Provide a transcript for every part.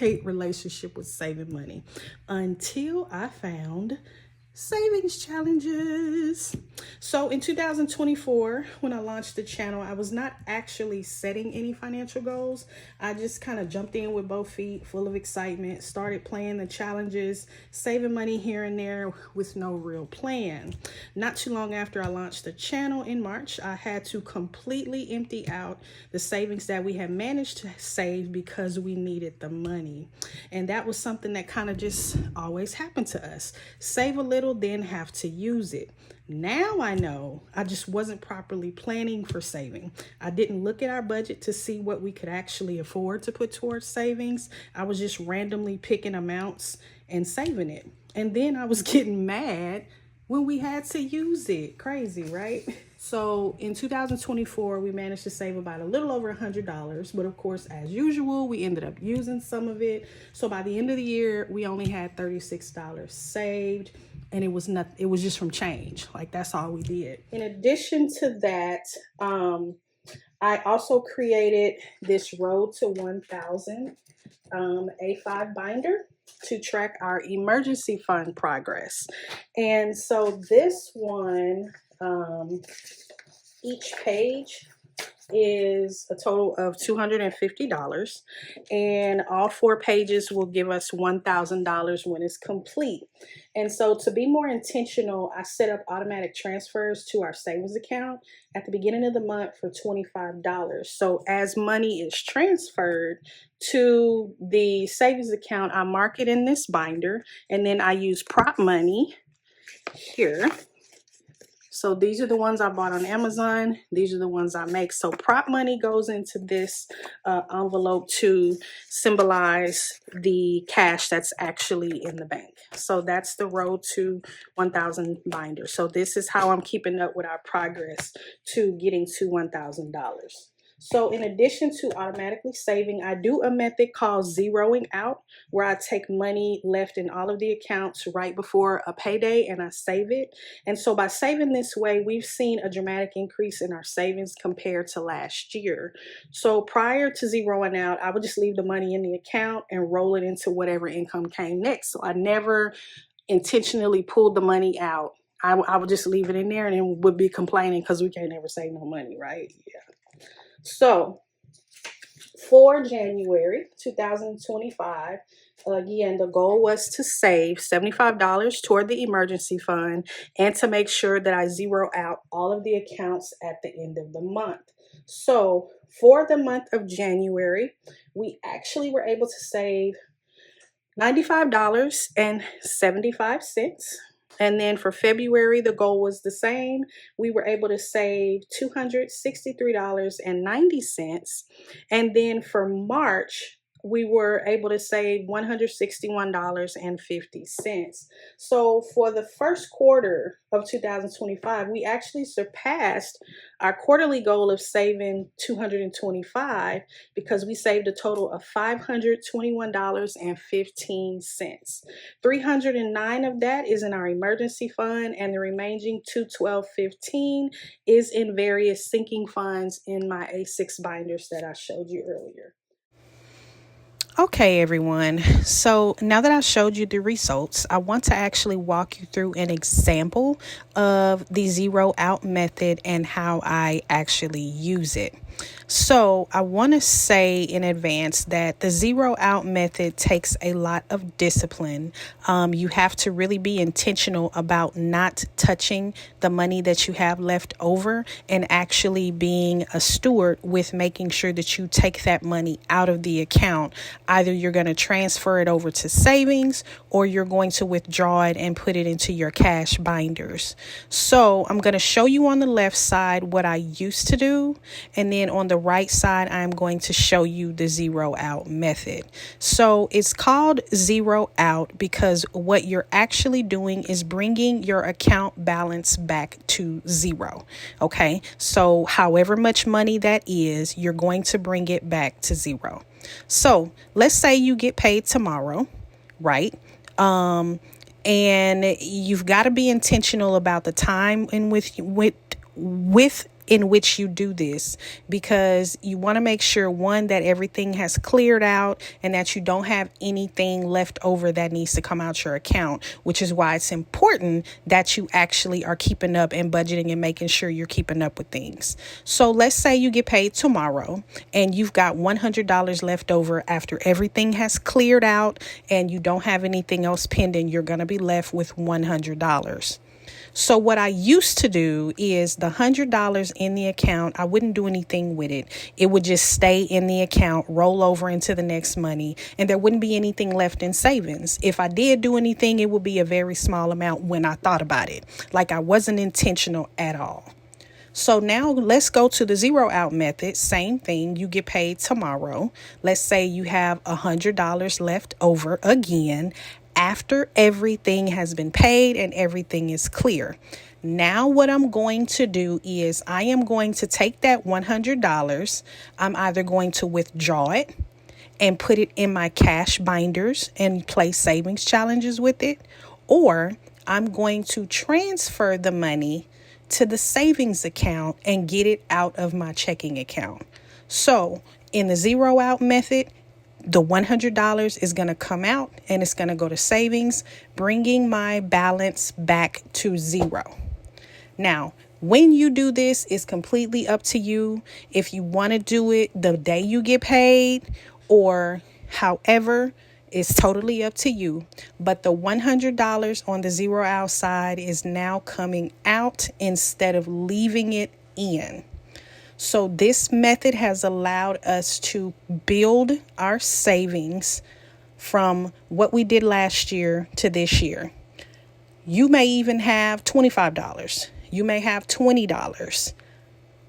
love-hate relationship with saving money until I found savings challenges. So in 2024, when I launched the channel, I was not actually setting any financial goals. I just kind of jumped in with both feet, full of excitement, started playing the challenges, saving money here and there with no real plan. Not too long after I launched the channel in March, I had to completely empty out the savings that we had managed to save because we needed the money. And that was something that kind of just always happened to us. Save a little, then have to use it. Now I know I just wasn't properly planning for saving. I didn't look at our budget to see what we could actually afford to put towards savings. I was just randomly picking amounts and saving it. And then I was getting mad when we had to use it. Crazy, right? So in 2024, we managed to save about a little over $100. But of course, as usual, we ended up using some of it. So by the end of the year, we only had $36 saved. And it was nothing. It was just from change. Like, that's all we did. In addition to that, I also created this Road to 1,000 A5 binder to track our emergency fund progress. And so this one, each page is a total of $250, and all 4 pages will give us $1,000 when it's complete. And so to be more intentional, I set up automatic transfers to our savings account at the beginning of the month for $25. So as money is transferred to the savings account, I mark it in this binder, and then I use prop money here. So these are the ones I bought on Amazon. These are the ones I make. So prop money goes into this envelope to symbolize the cash that's actually in the bank. So that's the Road to 1,000 binder. So this is how I'm keeping up with our progress to getting to $1,000. So in addition to automatically saving, I do a method called zeroing out, where I take money left in all of the accounts right before a payday and I save it. And so by saving this way, we've seen a dramatic increase in our savings compared to last year. So prior to zeroing out, I would just leave the money in the account and roll it into whatever income came next. So I never intentionally pulled the money out. I would just leave it in there and then would be complaining because we can't ever save no money, right? Yeah. So for January 2025, again, the goal was to save $75 toward the emergency fund and to make sure that I zero out all of the accounts at the end of the month. So for the month of January, we actually were able to save $95.75. And then for February, the goal was the same. We were able to save $263.90. And then for March, we were able to save $161.50. So for the first quarter of 2025, we actually surpassed our quarterly goal of saving $225 because we saved a total of $521.15. $309 of that is in our emergency fund, and the remaining $212.15 is in various sinking funds in my A6 binders that I showed you earlier. Okay, everyone. So now that I showed you the results, I want to actually walk you through an example of the zero out method and how I actually use it. So I want to say in advance that the zero out method takes a lot of discipline. You have to really be intentional about not touching the money that you have left over and actually being a steward with making sure that you take that money out of the account. Either you're going to transfer it over to savings or you're going to withdraw it and put it into your cash binders. So I'm going to show you on the left side what I used to do, and then on the right side, I'm going to show you the zero out method. So it's called zero out because what you're actually doing is bringing your account balance back to zero. Okay, so however much money that is, you're going to bring it back to zero. So let's say you get paid tomorrow, right? And you've got to be intentional about the time and with in which you do this, because you want to make sure, one, that everything has cleared out and that you don't have anything left over that needs to come out your account, which is why it's important that you actually are keeping up and budgeting and making sure you're keeping up with things. So let's say you get paid tomorrow and you've got $100 left over after everything has cleared out and you don't have anything else pending. You're going to be left with $100. So what I used to do is the $100 in the account, I wouldn't do anything with it. It would just stay in the account, roll over into the next money, and there wouldn't be anything left in savings. If I did do anything, it would be a very small amount when I thought about it. Like I wasn't intentional at all. So now let's go to the zero out method. Same thing. You get paid tomorrow. Let's say you have $100 left over again after everything has been paid and everything is clear. Now what I'm going to do is I am going to take that $100. I'm either going to withdraw it and put it in my cash binders and play savings challenges with it, or I'm going to transfer the money to the savings account and get it out of my checking account. So in the zero out method, the $100 is going to come out and it's going to go to savings, bringing my balance back to zero. Now, when you do this, it's completely up to you. If you want to do it the day you get paid or however, it's totally up to you. But the $100 on the zero out side is now coming out instead of leaving it in. So this method has allowed us to build our savings from what we did last year to this year. You may even have $25. You may have $20.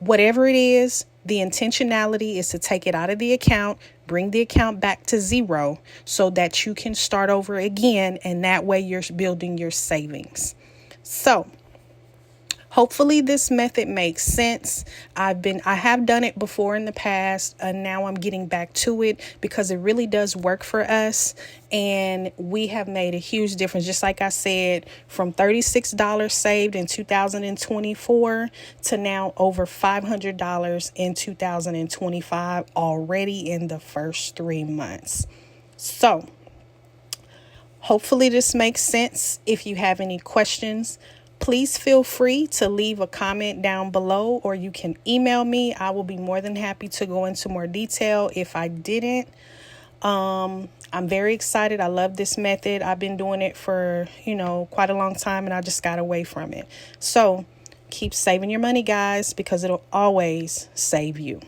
Whatever it is, the intentionality is to take it out of the account, bring the account back to zero so that you can start over again. And that way you're building your savings. So hopefully this method makes sense. I have done it before in the past, and now I'm getting back to it because it really does work for us. And we have made a huge difference. Just like I said, from $36 saved in 2024 to now over $500 in 2025 already in the first 3 months. So hopefully this makes sense. If you have any questions, please feel free to leave a comment down below, or you can email me. I will be more than happy to go into more detail if I didn't. I'm very excited. I love this method. I've been doing it for, quite a long time, and I just got away from it. So keep saving your money, guys, because it'll always save you.